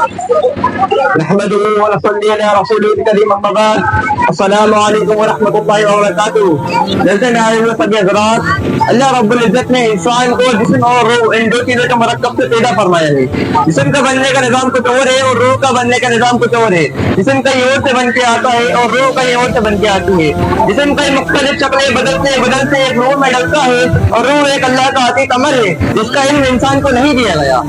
نحمده ونصلي على رسوله الكريم اما بعد السلام علیکم ورحمۃ اللہ وبرکاتہ۔ جیسے میں آئے ہوئے سبھی حضرات، اللہ رب العزت نے انسان کو جسم اور روح ان دو چیزوں کے مرکب سے پیدا فرمایا ہے۔ جسم کا بننے کا نظام کچھ اور ہے اور روح کا بننے کا نظام کچھ اور ہے۔ جسم کہیں اور سے بن کے آتا ہے اور روح کہیں اور سے بن کے آتی ہے۔ جسم کئی مختلف شکلیں بدلتے ایک روح میں ڈلتا ہے اور روح ایک اللہ کا عطیہ عمل ہے جس کا علم انسان کو نہیں دیا گیا۔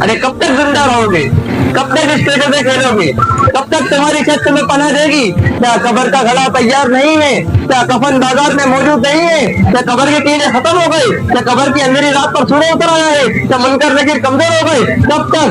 ارے کب تک زندہ رہو گے؟ کب تک اس پیڑے پہ کھیلو گے؟ کب تک تمہاری چھت تمہیں پناہ دے گی؟ کیا قبر کا گھڑا تیار نہیں ہے؟ کیا کفن بازار میں موجود نہیں ہے؟ کیا قبر کے کیڑے ختم ہو گئے؟ کیا قبر کی اندھیری رات پر سورج اتر آیا ہے؟ کیا منکر نکیر کمزور ہو گئے؟ کب تک؟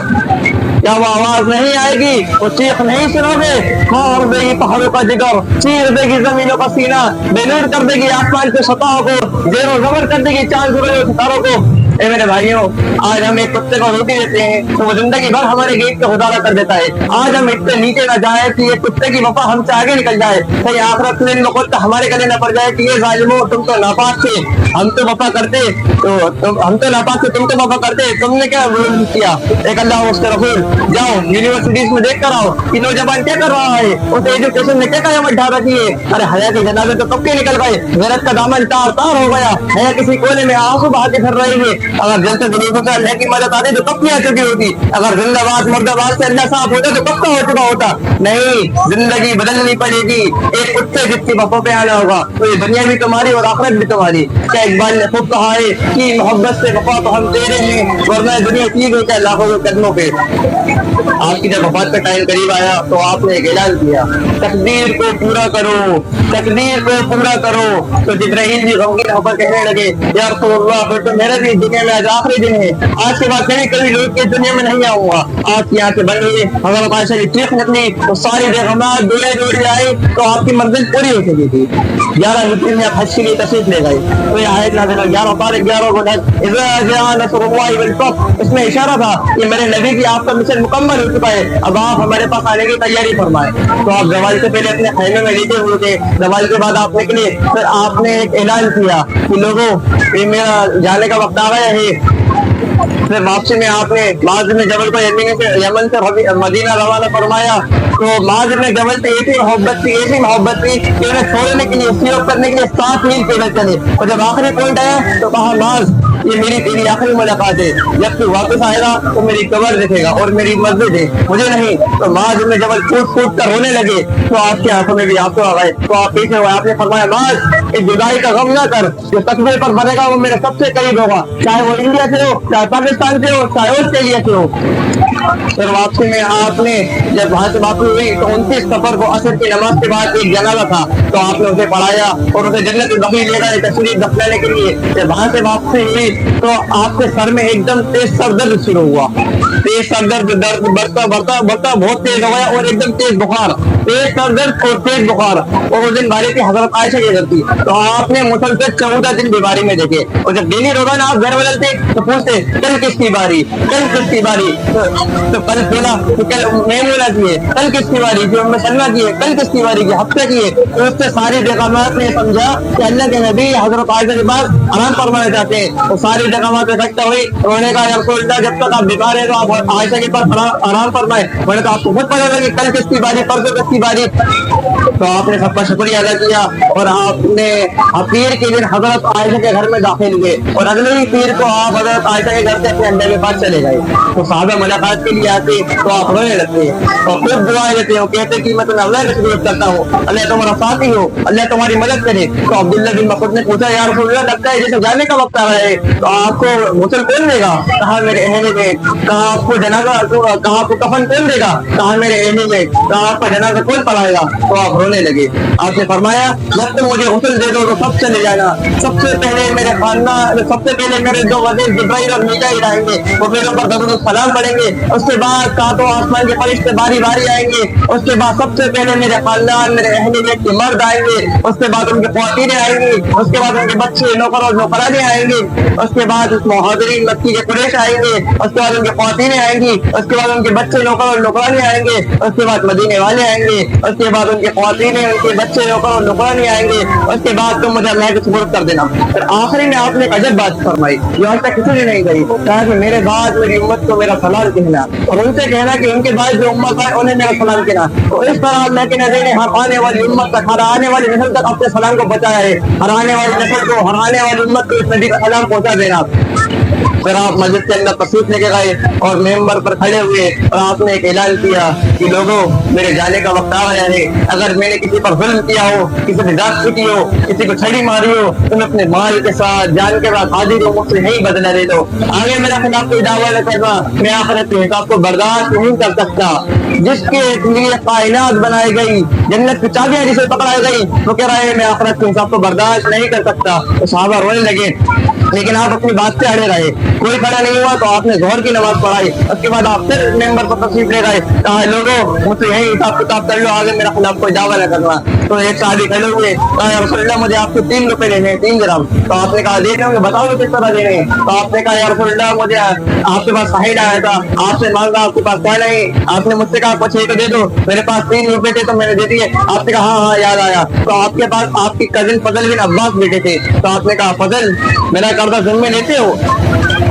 کیا وہ آواز نہیں آئے گی؟ وہ چیخ نہیں سنو گے؟ مار دے گی پہاڑوں کا جگر، چیر دے گی زمینوں کا سینہ، بے نور کر دے گی آسمان کے سطحوں کو، زیر و زبر کر دے گی چاند سورج و ستاروں کو۔ اے میرے بھائیوں، آج ہم ایک کتے کو روٹی دیتے ہیں تو وہ زندگی بھر ہمارے گیٹ پہ گزارا کر دیتا ہے۔ آج ہم اتنے نیچے نہ جائیں کہ یہ کتے کی وفا ہم سے آگے نکل جائے، کہیں آخرت میں نقطہ ہمارے گلے نہ پڑ جائے کہ یہ ظالموں تم تو ناپاک تھے، ہم تو وفا کرتے، ہم تو ناپاک تھے، تم تو وفا کرتے، تم نے کیا ظلم کیا؟ ایک اللہ اس کے رسول جاؤ یونیورسٹیز میں دیکھ کر آؤ کہ نوجوان کیا کر رہا ہے، اس ایجوکیشن نے کیا قیامت ڈھا رکھی ہے۔ ارے حیا کے جنازے تو کب کے نکل گئے، غیرت کا دامن تار تار ہو گیا، حیا کسی کونے میں آنسو بہا کے پھر رہی ہے۔ اگر جلتے دنیا سے اللہ کی مدد آتی تو کب کی آ چکی ہوتی؟ اگر زندہ باد مردہ باد سے اللہ صاف ہوتا تو کب کا ہو چکا ہوتا؟ نہیں، زندگی بدلنی پڑے گی، ایک کتے جس کی وفا پہ آنا ہوگا تو یہ دنیا بھی تمہاری اور آخرت بھی تمہاری۔ کیا اقبال نے خوب کہا ہے کہ محبت سے وفا تو ہم تیرے ہیں ورنہ دنیا ٹھیک ہے کیا لاکھوں کے قدموں پہ۔ آپ کی جب وفات کا ٹائم قریب آیا تو آپ نے ایک اعلان کیا، تقدیر کو پورا کرو، تقدیر کو پورا کرو۔ تو جبرائیل بھی غمگین ہو کر کہنے لگے، یا رسول اللہ پھر تو میرا بھی دنیا میں آج آخری دن ہے، آج کے بعد کبھی لوٹ کے دنیا میں نہیں آؤں گا۔ آپ کی آنکھیں بن گئی، حضرت عائشہ کی چیخ نکلی تو ساری بیگمات دوڑے آئی تو آپ کی منزل پوری ہو چکی تھی۔ 11 ہجری میں آپ حج کے لیے تشریف لے گئے تو یہ آیت نازل ہوئی 11 تاریخ 11 کو اذا جاء نصر اللہ والفتح، اس میں اشارہ تھا کہ میرے نبی کی آپ کا مشن مکمل ہو چکا ہے، اب آپ ہمارے پاس آنے کی تیاری فرمائیں۔ تو آپ زوال سے پہلے اپنے خیمے میں لیٹے ہوئے تھے، زوال کے بعد آپ نکلے، پھر آپ نے ایک اعلان کیا کہ لوگوں یہ میرا جانے کا وقت آ گیا ہے۔ پھر واپسی میں آپ نے معاذ بن جبل کو یمن سے مدینہ روانہ فرمایا تو معاذ بن جبل سے ایسی محبت تھی کہ انہیں چھوڑنے کے لیے سیرت کرنے کے لیے 7 میل پیدل چلے، اور جب آخری پوائنٹ آیا تو کہا معاذ یہ میری تیری آخری ملاقات ہے، جب تو واپس آئے گا تو میری قبر دیکھے گا اور میری مسجد ہے، مجھے نہیں۔ تو معاذ بن جبل پھوٹ کر رونے لگے تو آپ کی آنکھوں میں بھی آنسو آ گئے تو آپ پیچھے ہوئے، آپ نے فرمایا معاذ اس جدائی کا غم نہ کر، جو تقوی پر مرے گا وہ میرے سب سے قریب ہوگا، چاہے وہ انڈیا سے ہو، چاہے پاکستان سے ہو، چاہے آسٹریلیا سے ہو۔ پھر واپسی میں آپ نے جب وہاں سے واپسی ہوئی تو 29 سفر کو عصر کی نماز کے بعد ایک جنازہ تھا تو آپ نے اسے پڑھایا اور اسے جنت البقیع لے گئے تشریف دفنانے کے لیے۔ جب وہاں سے واپسی ہوئی تو آپ کے سر میں ایک دم تیز سر درد شروع ہوا، تیز سر درد بڑھتا بہت تیز ہو گیا اور ایک دم تیز بخار، تیز سر درد اور تیز بخار، اور اس دن باری تھی حضرت عائشہ کی گھر تھی تو آپ نے مسلسل 14 دن بیماری میں دیکھے، اور جب ڈیلی روزانہ آپ گھر بدلتے تو پوچھتے کل کس کی باری، کل کس کی باری، تو کل بولا کل میمونہ کی ہے، کل کس کی باری، جو سلمہ کی ہے، کل کس کی باری کی، ہفتہ کی ہے۔ تو اس سے ساری بیگمات نے سمجھا کہ اللہ کے نبی حضرت عائشہ کے بعد آرام فرمانا چاہتے ہیں، تو ساری بیگمات اکٹھا ہوئی، انہوں نے کہا یا رسول اللہ جب تک آپ بیمار ہیں تو آپ عائشہ کے پاس آرام فرمائیں۔ میں نے کہا آپ کو خود پتہ لگے کل کس کی باری، پرسوں کس کی باری۔ تو آپ نے سب کا شکریہ ادا کیا اور آپ نے پیر کے دن حضرت عائشہ کے گھر میں داخل ہوئے اور اگلے ہی پیر کو آپ حضرت عائشہ کے گھر سے اپنے انڈے کے پاس چلے گئے۔ تو صحابہ ملاقات کے لیے آتے تو آپ رونے لگتے اور خود دعائیں دیتے ہو، کہتے کہ میں تمہیں اللہ کی خدمت کرتا ہوں، اللہ تمہارا ساتھی ہو، اللہ تمہاری مدد کرے۔ تو عبداللہ بن مسعود نے پوچھا یا رسول اللہ لگتا ہے جیسے جانے کا وقت آ رہا ہے، تو آپ کو غسل کون دے گا؟ کہا میرے اہل میں۔ کہا آپ کو جنازہ، کہا آپ کو کفن کون دے گا؟ کہا میرے اہل میں۔ کہا آپ کا جنازہ کون پڑھائے گا؟ تو آپ رونے لگے۔ آپ نے فرمایا جب تم مجھے غسل دے دو تو سب چلے جانا، سب سے پہلے میرے خاندان، سب سے پہلے میرے 2 وزیر جبرائیل اور میکائیل آئیں گے، وہ میرے اوپر درود السلام پڑھیں گے، اس کے بعد ساتوں آسمان کے فرشتے باری باری آئیں گے، اس کے بعد سب سے پہلے میرے خاندان، میرے اہل بیت کے مرد آئیں گے، اس کے بعد ان کے خواتین آئیں گی، اس کے بعد ان کے بچے نوکر اور نوکرانے آئیں گے، اس کے بعد اس مہاجرین مکی کے قریش آئیں گے، اس کے بعد ان کے خواتین آئیں گی، اس کے بعد ان کے بچے نوکر اور نوکرانے آئیں گے، اس کے بعد مدینے والے آئیں گے۔ گے, اس کے بعد ان کے خواتین ان کے بچے نوکرانی آئیں گے, اس کے بعد تم مجھے اللہ کے سپرد کر دینا. پھر آخری میں آپ نے ایک عجب بات فرمائی جو آج تک کسی نے نہیں کہی, کہا کہ میرے بعد میری امت کو میرا سلام کہنا, اور ان سے کہنا کہ ان کے بعد جو امت ہے انہیں میرا سلام کہنا. تو اس طرح اللہ کے نبی نے ہر آنے والی امت تک, ہر آنے والی نسل تک اپنے سلام کو بچایا ہے. ہر آنے والی نسل کو, ہر آنے والی امت کو اس نبی کا سلام پہنچا دینا. پھر آپ مسجد کے اندر تشریف لے کے گئے اور ممبر پر کھڑے ہوئے اور آپ نے ایک اعلان کیا کہ لوگوں میرے جانے کا وقت آ گیا ہے. اگر میں نے کسی پر ظلم کیا ہو, کسی نے ڈانٹ پیٹی ہو, کسی کو چھڑی ماری ہو, تم اپنے مال کے ساتھ جان کے بعد حاضر ہو, مجھ سے نہیں بدلہ لے دو. آگے میرا خلاف کوئی دعویٰ نہ کرنا, میں آخرت کے حساب کو برداشت نہیں کر سکتا. جس کے لیے کائنات بنائی گئی, جنت کی چابیاں جسے پکڑائی گئی, وہ کہہ رہا ہے میں آخرت کے حساب کو برداشت نہیں کر سکتا. تو صحابہ رونے لگے, لیکن آپ اپنی بات سے اڑے رہے. کوئی کھڑا نہیں ہوا تو آپ نے ظہر کی نماز پڑھائی. اس کے بعد آپ پھر ممبر پر تشریف لے گئے, کہا لوگوں مجھ سے یہی حساب کتاب کر لو, آگے میرا خلاف کوئی دعویٰ نہ کرنا. تو ایک صحابی کھڑے ہوئے, کہا یا رسول اللہ مجھے آپ سے 3 روپے لینے ہیں, 3 درہم. تو آپ نے کہا دیکھ لیں گے, بتاؤ کس طرح دینے ہیں. تو آپ نے کہا یا رسول اللہ مجھے آپ کے پاس ساحل آیا تھا, آپ سے مانگا, آپ کے پاس کیا نہیں, آپ نے مجھ سے کہا کچھ تو دے دو, میرے پاس 3 روپے تھے تو میں نے دے دیے. آپ نے کہا ہاں یاد آیا. تو آپ کے پاس آپ کی کزن فضل بن عباس بیٹے تھے. تو آپ نے کہا فضل میرا قرضہ ذمہ لیتے ہو,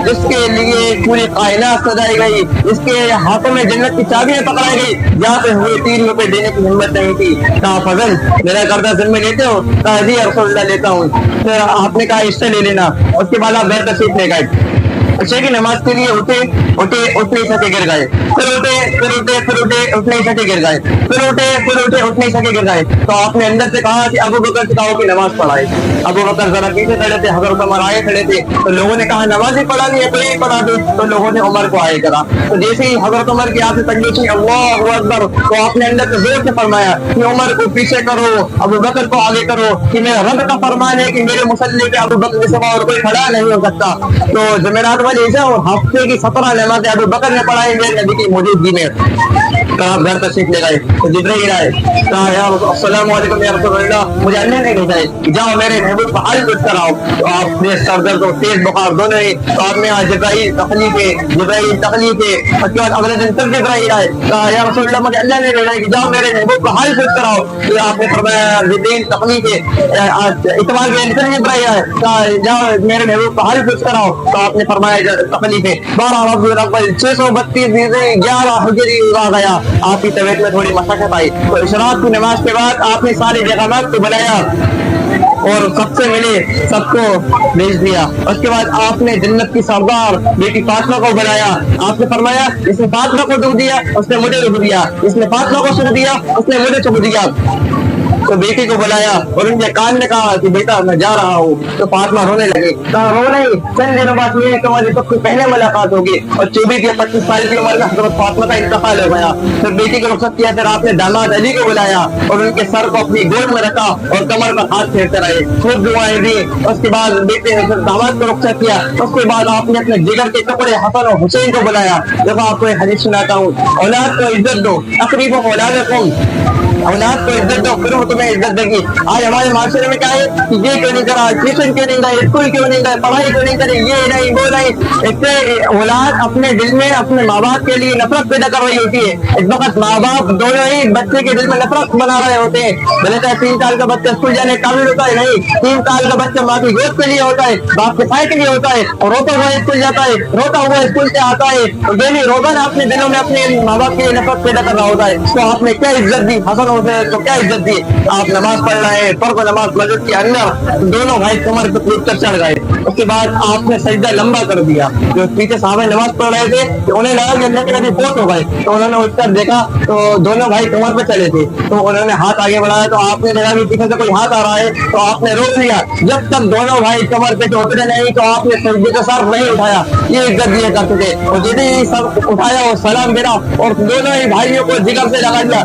جس کے لیے پوری کائنات سجائی گئی, جس کے ہاتھوں میں جنت کی چابیاں پکڑائی گئی, جہاں پہ ہوئے 3 روپے دینے کی ہمت نہیں تھی. کہا فضل میرا قرضہ ذمہ لیتے ہو؟ کہا جی رسول اللہ لیتا ہوں. پھر آپ نے کہا اس سے لے لینا. اس کے بعد آپ بیت تشریف لے گئے. عشاء کی نماز کے لیے اٹھے نہیں سکے گر گئے, پھر اٹھے اٹھ نہیں سکے گر گئے, پھر اٹھے اٹھ نہیں سکے گر گئے. تو آپ نے اندر سے کہا کہ ابو بکر سے کہو کہ نماز پڑھائے. ابو بکر ذرا پیچھے کھڑے تھے, حضرت عمر آئے کھڑے تھے. تو لوگوں نے کہا نماز ہی پڑھانی ہے, کوئی پڑھا دے. تو لوگوں نے عمر کو آئے کرا. تو جیسے ہی حضرت عمر کی آپ سے تکلیف ہوئی اللہ اکبر, تو آپ نے اندر سے زور سے فرمایا کہ عمر کو پیچھے کرو, ابو بکر کو آگے کرو, کہ میرے رب کا فرمان ہے کہ میرے مصلی پہ ابو بکر کے سوا اور کوئی کھڑا نہیں ہو سکتا. تو جمعرات والی عشاء اور ہفتے کی 17 نمازیں ابو بکر نے پڑھائی میرے نبی کی موجودگی میں. کہا آپ گھر تشریف لے گئے. تو جبرائیل آئے, کہا یا السلام علیکم یا رسول اللہ, مجھے اللہ نے بھیجا ہے, جاؤ میرے محبوب کو حال کچھ کراؤ. تو آپ نے سر درد اور تیز بخار دونوں ہی. تو آپ نے جبرائیل تخلیق ہے. اس کے بعد اگلے دن پھر جبرائیل آئے, کہا یا رسول اللہ مجھے اللہ نے بھیجا ہے کہ جاؤ میرے محبوب کو حال کچھ کراؤ. تو آپ نے فرمایا جبرائیل تخلیق ہے. اتوار کے دن جبرائیل آئے, کہا جاؤ میرے محبوب کو حال کچھ کراؤ. تو آپ نے فرمایا تخلیق ہے. 12 ربیع الاول 632 11 ہجری آ گیا. آپ کی طبیعت میں تھوڑی مشقت آئی. تو اشراق کی نماز کے بعد آپ نے سارے جگامات کو بلایا اور سب سے ملے, سب کو بھیج دیا. اس کے بعد آپ نے جنت کی سردار بیٹی فاطمہ کو بلایا. آپ نے فرمایا اس نے فاطمہ کو دکھ دیا, اس نے مجھے دکھ دیا, اس نے فاطمہ کو سکھ دیا, اس نے مجھے سکھ دیا. تو بیٹی کو بلایا اور ان کے کان نے کہا کہ بیٹا میں جا رہا ہوں. تو فاطمہ رونے لگے. کہا رو نہیں, چند دنوں بعد یہ تمہاری سب سے پہلے ملاقات ہوگی. اور 24 یا 25 سال کی عمر میں حضرت فاطمہ کا انتقال ہو گیا. پھر بیٹی کو رخصت کیا. پھر آپ نے داماد علی کو بلایا اور ان کے سر کو اپنی گود میں رکھا اور کمر پر ہاتھ پھیرتے رہے, خوب دعائیں دی. اس کے بعد بیٹے نے داماد کو رخصت کیا. اس کے بعد آپ نے اپنے جگر کے ٹکڑے حسن اور حسین کو بلایا. جب آپ کو ایک حدیث سناتا ہوں, اولاد کو عزت دو, اقربوا اولادکم, اولاد کو عزت دو پھر وہ تمہیں عزت دے گی. آج ہمارے معاشرے میں کیا ہے کہ یہ کیوں نہیں کرا, ٹیوشن کیوں نہیں گئے, اسکول کیوں نہیں گئے, پڑھائی کیوں نہیں کرے, یہ نہیں وہ نہیں. اس سے اولاد اپنے دل میں اپنے ماں باپ کے لیے نفرت پیدا کر رہی ہوتی ہے. اس وقت ماں باپ دونوں ہی بچے کے دل میں نفرت بنا رہے ہوتے ہیں. بھلے تو 3 سال کا بچہ اسکول جانے قابل ہوتا ہے, نہیں, 3 سال کا بچہ ماں کی گود کے لیے ہوتا ہے, باپ کے سائے کے لیے ہوتا ہے, اور روتا ہوا اسکول جاتا ہے, روتا ہوا اسکول سے آتا ہے. یہ نہیں روزانہ اپنے دلوں میں اپنے ماں باپ کے لیے نفرت پیدا کر رہا ہوتا ہے. تو آپ نے کیا عزت دی حسن حسین کو, کیا عزت دی. آپ نماز پڑھ رہے ہیں, فرض نماز مسجد کے اندر, دونوں بھائی کمر پہ کود کر چڑھ گئے. اس کے بعد آپ نے سجدہ لمبا کر دیا. جو پیچھے صحابہ نماز پڑھ رہے تھے کہ انہیں لگا کہ اللہ کے نبی فوت ہو گئے. تو انہوں نے اٹھ کر دیکھا تو دونوں بھائی کمر پہ چلے تھے. تو انہوں نے ہاتھ آگے بڑھایا تو آپ نے دیکھا کہ پیچھے سے کوئی ہاتھ آ رہا ہے. تو آپ نے روک لیا. جب تک دونوں بھائی کمر پہ اترے نہیں تو آپ نے سجدے کا سر نہیں اٹھایا. یہ عزت دیا کرتے تھے. اور جب ہی سر اٹھایا اور سلام دینا اور دونوں ہی بھائیوں کو جگر سے لگا دیا,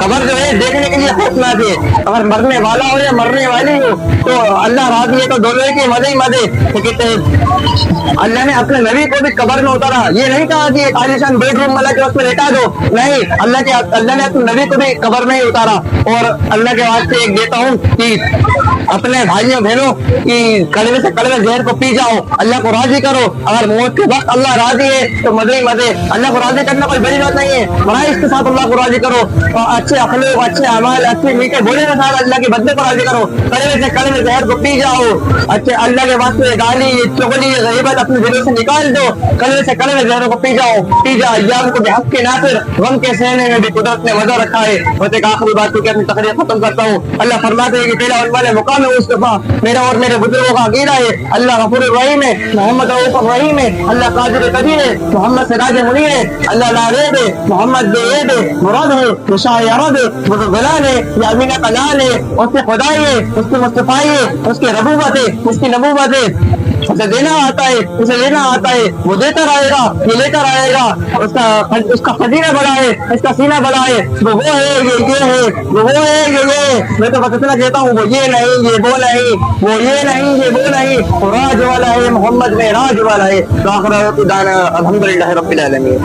قبر جو ہے دیکھنے کے لیے خوفناک ہے. اگر مرنے والا ہو یا مرنے والی ہو تو اللہ راضی ہے تو دونوں کے مزے ہی مزے. تو کہتے ہیں اللہ نے اپنے نبی کو بھی قبر میں اتارا. یہ نہیں کہا کہ ایک عالیشان بیڈ روم والا کے اس میں لیٹا دو, نہیں, اللہ نے اپنے نبی کو بھی قبر میں ہی اتارا. اور اللہ کے واسطے ایک دیتا ہوں کہ اپنے بھائیوں بہنوں کی کڑوے سے کڑوے زہر کو پی جاؤ, اللہ کو راضی کرو. اگر موت کے وقت اللہ راضی ہے تو مزے ہی مزے. اللہ کو راضی کرنا کوئی بڑی بات نہیں ہے, بڑا اس کے ساتھ اللہ کو راضی کرو, اور اچھے اخلاق, اچھے اعمال, اچھے میٹھے بولے کے ساتھ اللہ کے بندے کو راضی کرو. کڑوے سے کڑوے زہر کو پی جاؤ. اچھے اللہ کے واسطے گالی, چغلی, غیبت اپنے دلوں سے نکال دو. کڑوے سے کڑوے زہروں کو پی جاؤ. ایام کو بحق کے ناصر غم کے سہنے میں بھی قدرت نے مزہ رکھا ہے. اور ایک آخری بات کو کہ اپنی تقریر ختم کرتا ہوں. اللہ فرماتے ہیں کہ پہلا عنوان مقام مصطفیٰ میرا اور میرے بزرگوں کا عقیدہ ہے. اللہ غفور الرحیم ہے, محمد رؤوف الرحیم ہے, اللہ قادر قدیر ہے, محمد سراج منیر ہے, اللہ لا ریب ہے, محمد بے عیب ہے, مراد ہے, مشاہ عرب ہے, بزرگلال ہے, یامین قلال ہے, اس کی خدائی ہے, اس کی مصطفائی ہے, اس کی ربوبت ہے, اس کی نبوت ہے. اسے دینا آتا ہے, اسے لینا آتا ہے, وہ دیتا رہے گا, یہ لیتا رہے گا. اس کا خزینہ بڑا ہے, اس کا سینہ بڑا ہے. وہ ہے, یہ ہے, وہ ہے, یہ. میں تو بس اتنا کہتا ہوں, وہ یہ نہیں, یہ وہ نہیں, وہ یہ نہیں, یہ وہ نہیں. راج والا ہے, محمد میں راج والا ہے. الحمد للہ رب العالمین.